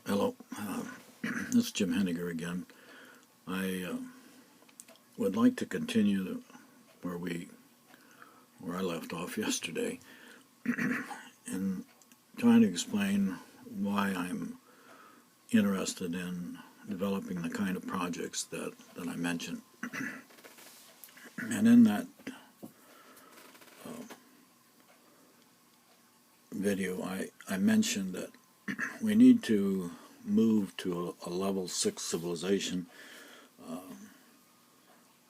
Hello, this is Jim Henniger again. I would like to continue where I left off yesterday, in trying to explain why I'm interested in developing the kind of projects that I mentioned. And in that video, I mentioned that we need to move to a level 6 civilization,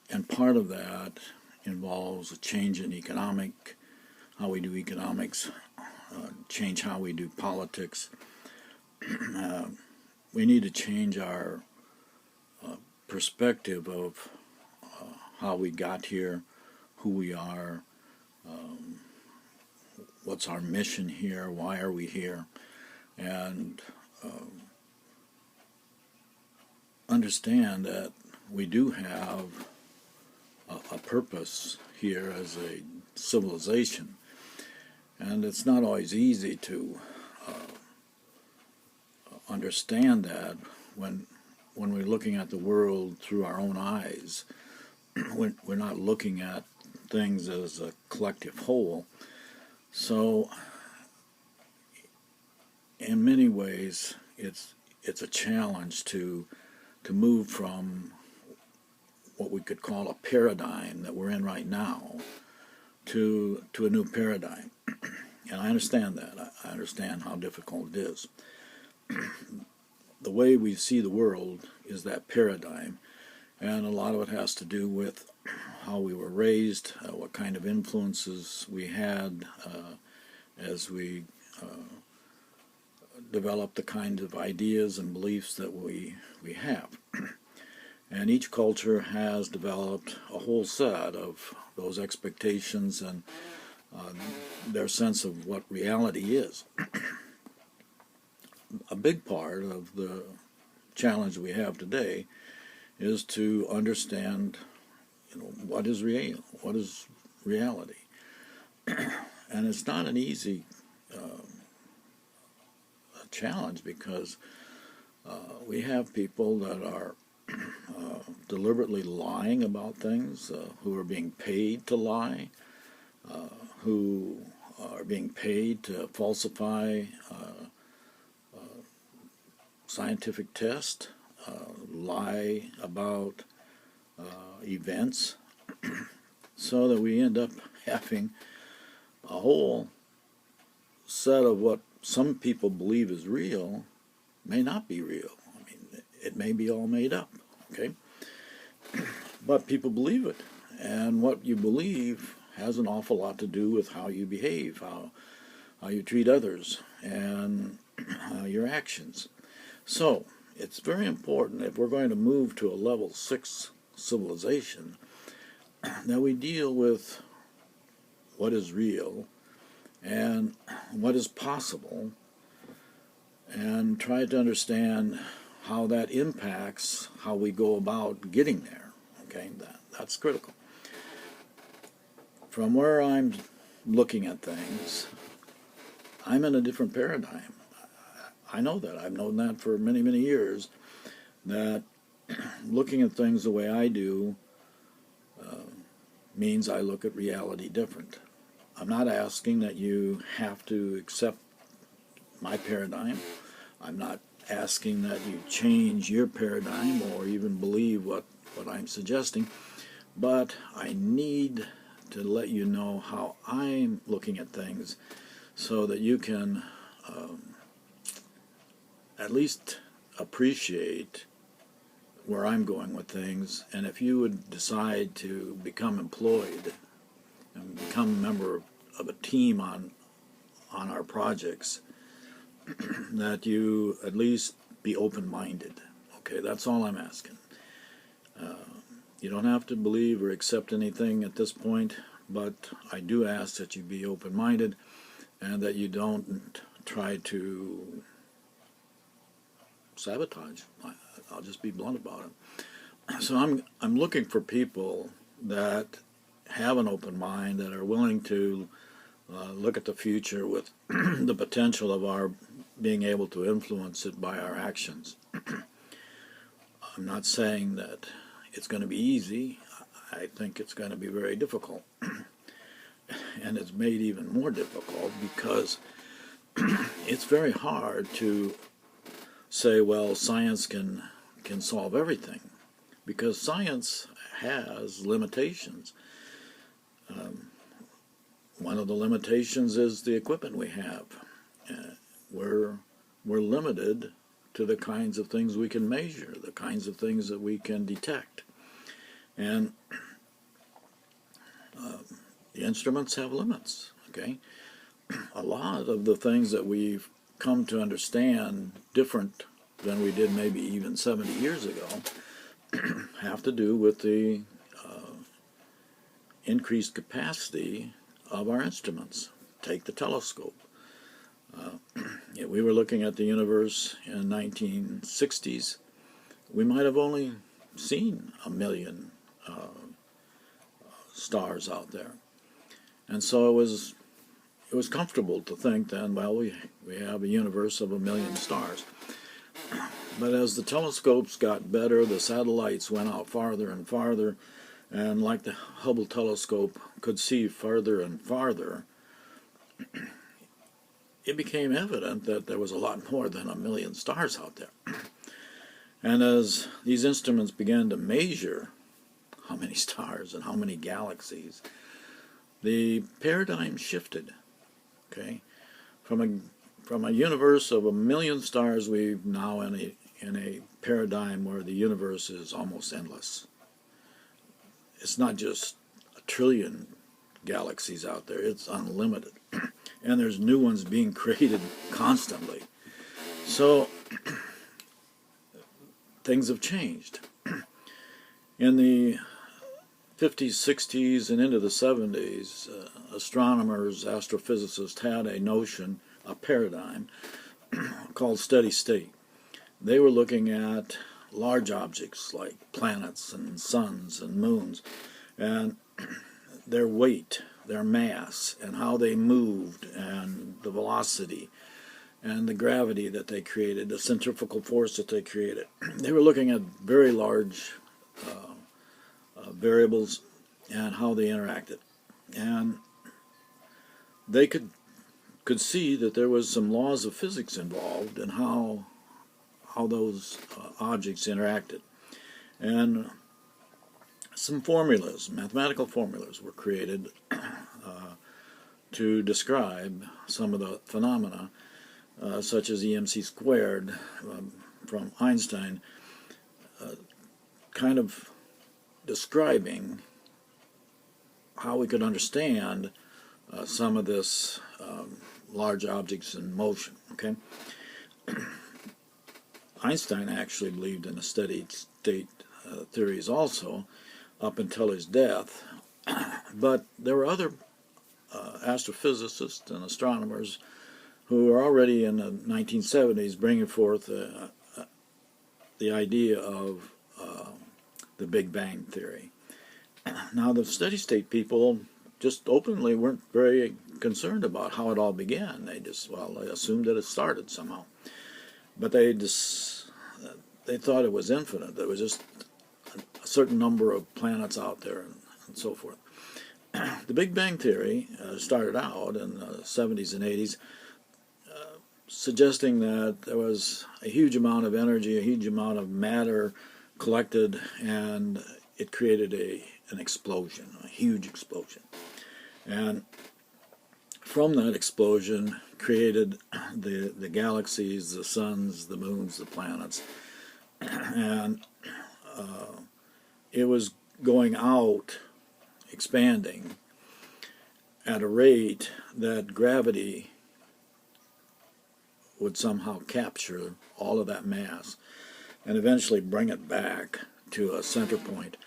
and part of that involves a change in how we do economics, change how we do politics. We need to change our perspective of how we got here, who we are, what's our mission here, why are we here, and understand that we do have a purpose here as a civilization. And it's not always easy to understand that when we're looking at the world through our own eyes. We're not looking at things as a collective whole. So in many ways it's a challenge to move from what we could call a paradigm that we're in right now to a new paradigm. And I understand that. I understand how difficult it is. The way we see the world is that paradigm, and a lot of it has to do with how we were raised, what kind of influences we had as we developed the kind of ideas and beliefs that we have. And each culture has developed a whole set of those expectations and their sense of what reality is. A big part of the challenge we have today is to understand, what is real, what is reality. And it's not an easy challenge, because we have people that are deliberately lying about things, who are being paid to lie, who are being paid to falsify scientific tests, lie about events, so that we end up having a whole set of what some people believe is real may not be real. I mean, it may be all made up, okay? But people believe it, and what you believe has an awful lot to do with how you behave, how you treat others, and your actions. So it's very important, if we're going to move to a level 6 civilization, that we deal with what is real and what is possible, and try to understand how that impacts how we go about getting there. Okay, that's critical. From where I'm looking at things, I'm in a different paradigm. I know that. I've known that for many, many years, that looking at things the way I do means I look at reality different. I'm not asking that you have to accept my paradigm. I'm not asking that you change your paradigm or even believe what I'm suggesting, but I need to let you know how I'm looking at things, so that you can at least appreciate where I'm going with things. And if you would decide to become employed and become a member of a team on our projects, that you at least be open-minded. Okay, that's all I'm asking. You don't have to believe or accept anything at this point, but I do ask that you be open-minded, and that you don't try to sabotage. I'll just be blunt about it. So I'm looking for people that have an open mind, that are willing to look at the future with the potential of our being able to influence it by our actions. I'm not saying that it's going to be easy. I think it's going to be very difficult. And it's made even more difficult because it's very hard to say, well, science can solve everything, because science has limitations. One of the limitations is the equipment we have. We're limited to the kinds of things we can measure, the kinds of things that we can detect. And the instruments have limits, okay? A lot of the things that we've come to understand different than we did maybe even 70 years ago have to do with the increased capacity of our instruments. Take the telescope. We were looking at the universe in 1960s. We might have only seen 1 million stars out there. And so it was comfortable to think then, well, we have a universe of 1 million stars. But as the telescopes got better, the satellites went out farther and farther, and like the Hubble telescope could see farther and farther, it became evident that there was a lot more than 1 million stars out there. And as these instruments began to measure how many stars and how many galaxies, the paradigm shifted. Okay, from a universe of 1 million stars, we're now in a paradigm where the universe is almost endless. It's not just 1 trillion galaxies out there; it's unlimited, and there's new ones being created constantly. So things have changed. In the 50s, 60s, and into the 70s, astronomers, astrophysicists had a notion, a paradigm, called steady state. They were looking at large objects like planets and suns and moons, and their weight, their mass, and how they moved, and the velocity, and the gravity that they created, the centrifugal force that they created. They were looking at very large variables and how they interacted. And they could see that there was some laws of physics involved in how those objects interacted. And some formulas, mathematical formulas, were created to describe some of the phenomena, such as EMC squared from Einstein, kind of describing how we could understand some of this large objects in motion. Okay, Einstein actually believed in the steady state theories also, up until his death. But there were other astrophysicists and astronomers who were already in the 1970s bringing forth the idea of the Big Bang Theory. Now, the steady-state people just openly weren't very concerned about how it all began. They just, they assumed that it started somehow. But they thought it was infinite. There was just a certain number of planets out there and so forth. The Big Bang Theory started out in the 70s and 80s, suggesting that there was a huge amount of energy, a huge amount of matter collected, and it created an explosion, a huge explosion. And from that explosion created the galaxies, the suns, the moons, the planets. And it was going out, expanding at a rate that gravity would somehow capture all of that mass and eventually bring it back to a center point,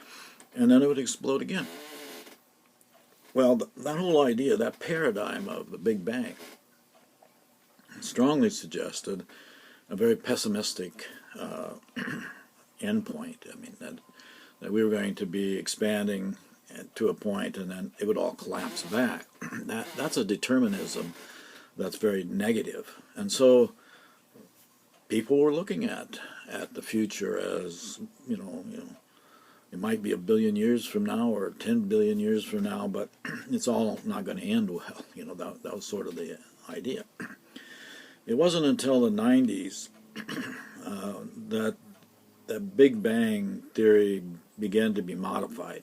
and then it would explode again. Well, that whole idea, that paradigm of the Big Bang, strongly suggested a very pessimistic endpoint. I mean, that we were going to be expanding to a point and then it would all collapse back. That's a determinism that's very negative. And so people were looking at the future as, it might be 1 billion years from now or 10 billion years from now, but it's all not going to end well. That was sort of the idea. It wasn't until the 90s that the Big Bang theory began to be modified.